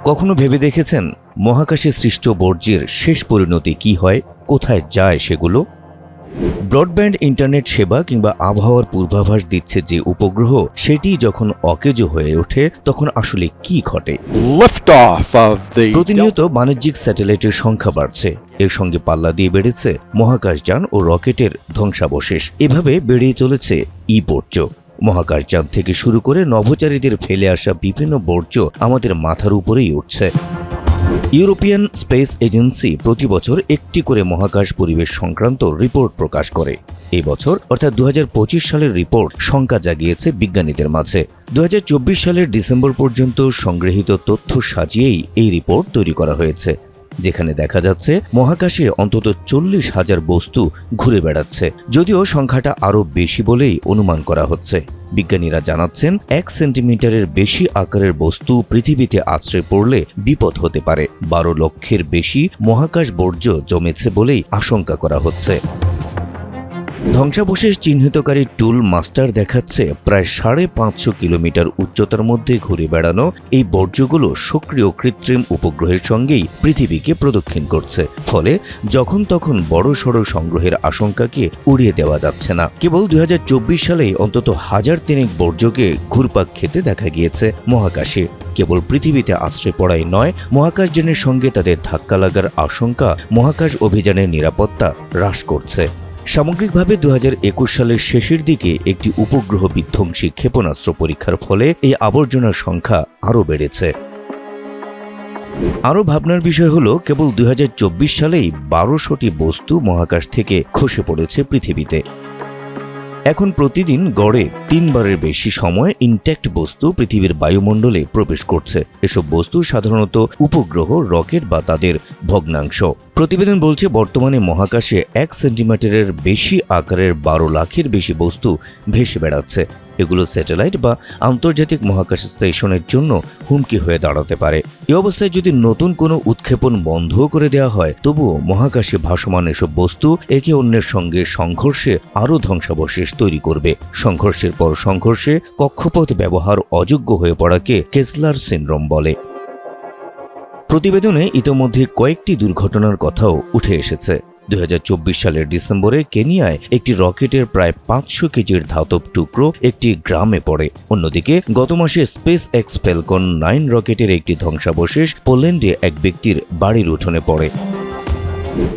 কখনো ভেবে দেখেছেন মহাকাশে সৃষ্ট বর্জ্যের শেষ পরিণতি কি হয়, কোথায় যায় সেগুলো? ব্রডব্যান্ড ইন্টারনেট সেবা কিংবা আবহাওয়ার পূর্বাভাস দিচ্ছে যে উপগ্রহ, সেটি যখন অকেজো হয়ে ওঠে তখন আসলে কি ঘটে? প্রতিনিয়ত বাণিজ্যিক স্যাটেলাইটের সংখ্যা বাড়ছে, এর সঙ্গে পাল্লা দিয়ে বেড়েছে মহাকাশযান ও রকেটের ধ্বংসাবশেষ। এভাবে বেড়েই চলেছে বর্জ্য। মহাকাশযান থেকে শুরু করে নভোচারীদের ফেলে আসা বিভিন্ন বর্জ্য আমাদের মাথার উপরেই উঠছে। ইউরোপিয়ান স্পেস এজেন্সি প্রতি বছর একটি করে মহাকাশ পরিবেশ সংক্রান্ত রিপোর্ট প্রকাশ করে। এই বছর অর্থাৎ 2025 সালের রিপোর্ট শঙ্কা জাগিয়েছে বিজ্ঞানীদের মাঝে। 2024 সালের ডিসেম্বর পর্যন্ত সংগৃহীত তথ্য সাজিয়েই এই রিপোর্ট তৈরি করা হয়েছে, যেখানে দেখা যাচ্ছে মহাকাশে অন্তত 40,000 বস্তু ঘুরে বেড়াচ্ছে, যদিও সংখ্যাটা আরও বেশি বলেই অনুমান করা হচ্ছে। বিজ্ঞানীরা জানাচ্ছেন 1 সেন্টিমিটারের বেশি আকারের বস্তু পৃথিবীতে আছড়ে পড়লে বিপদ হতে পারে। 12 লক্ষের বেশি মহাকাশ বর্জ্য জমেছে বলেই আশঙ্কা করা হচ্ছে। ধ্বংসাবশেষ চিহ্নিতকারী টুল মাস্টার দেখাচ্ছে প্রায় 550 কিলোমিটার উচ্চতার মধ্যে ঘুরে বেড়ানো এই বর্জ্যগুলো সক্রিয় কৃত্রিম উপগ্রহের সঙ্গেই পৃথিবীকে প্রদক্ষিণ করছে। ফলে যখন তখন বড়সড় সংগ্রহের আশঙ্কাকে উড়িয়ে দেওয়া যাচ্ছে না। কেবল 2024 সালেই অন্তত 1003 বর্জ্যকে ঘুরপাক খেতে দেখা গিয়েছে মহাকাশে। কেবল পৃথিবীতে আশ্রয় পড়াই নয়, মহাকাশযানের সঙ্গে তাদের ধাক্কা লাগার আশঙ্কা মহাকাশ অভিযানের নিরাপত্তা হ্রাস করছে। সামগ্রিকভাবে 2021 সালের শেষের দিকে একটি উপগ্রহ বিধ্বংসী ক্ষেপণাস্ত্র পরীক্ষার ফলে এই আবর্জনার সংখ্যা আরও বেড়েছে। আরও ভাবনার বিষয় হলো, কেবল 2024 সালেই 1200টি বস্তু মহাকাশ থেকে খসে পড়েছে পৃথিবীতে। এখন প্রতিদিন গড়ে 3 বারের বেশি সময় ইনট্যাক্ট বস্তু পৃথিবীর বায়ুমণ্ডলে প্রবেশ করছে। এসব বস্তু সাধারণত উপগ্রহ, রকেট বা তাদের ভগ্নাংশ। প্রতিবেদন বলছে, বর্তমানে মহাকাশে 1 সেন্টিমিটারের বেশি আকারের 12 লাখের বেশি বস্তু ভেসে বেড়াচ্ছে। এগুলো স্যাটেলাইট বা আন্তর্জাতিক মহাকাশ স্টেশনের জন্য হুমকি হয়ে দাঁড়াতে পারে। এই অবস্থায় যদি নতুন কোনো উৎক্ষেপণ বন্ধ করে দেওয়া হয়, তবুও মহাকাশে ভাসমান এসব বস্তু একে অন্যের সঙ্গে সংঘর্ষে আরও ধ্বংসাবশেষ তৈরি করবে। সংঘর্ষের পর সংঘর্ষে কক্ষপথ ব্যবহার অযোগ্য হয়ে পড়াকে কেসলার সিনড্রোম বলে। প্রতিবেদনে ইতোমধ্যে কয়েকটি দুর্ঘটনার কথাও উঠে এসেছে। 2024 সালের ডিসেম্বরে কেনিয়ায় একটি রকেটের প্রায় 500 কেজির ধাতব টুকরো একটি গ্রামে পড়ে। অন্যদিকে গত মাসে স্পেস এক্স ফ্যালকন 9 রকেটের একটি ধ্বংসাবশেষ পোল্যান্ডে এক ব্যক্তির বাড়ির উঠোনে পড়ে।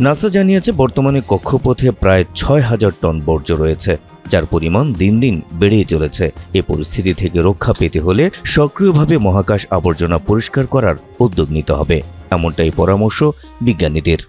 নাসা জানিয়েছে, বর্তমানে কক্ষপথে প্রায় 6000 টন বর্জ্য রয়েছে, যার পরিমাণ দিন দিন বেড়েই চলেছে। এ পরিস্থিতি থেকে রক্ষা পেতে হলে সক্রিয়ভাবে মহাকাশ আবর্জনা পরিষ্কার করার উদ্যোগ নিতে হবে, এমনটাই পরামর্শ বিজ্ঞানীদের।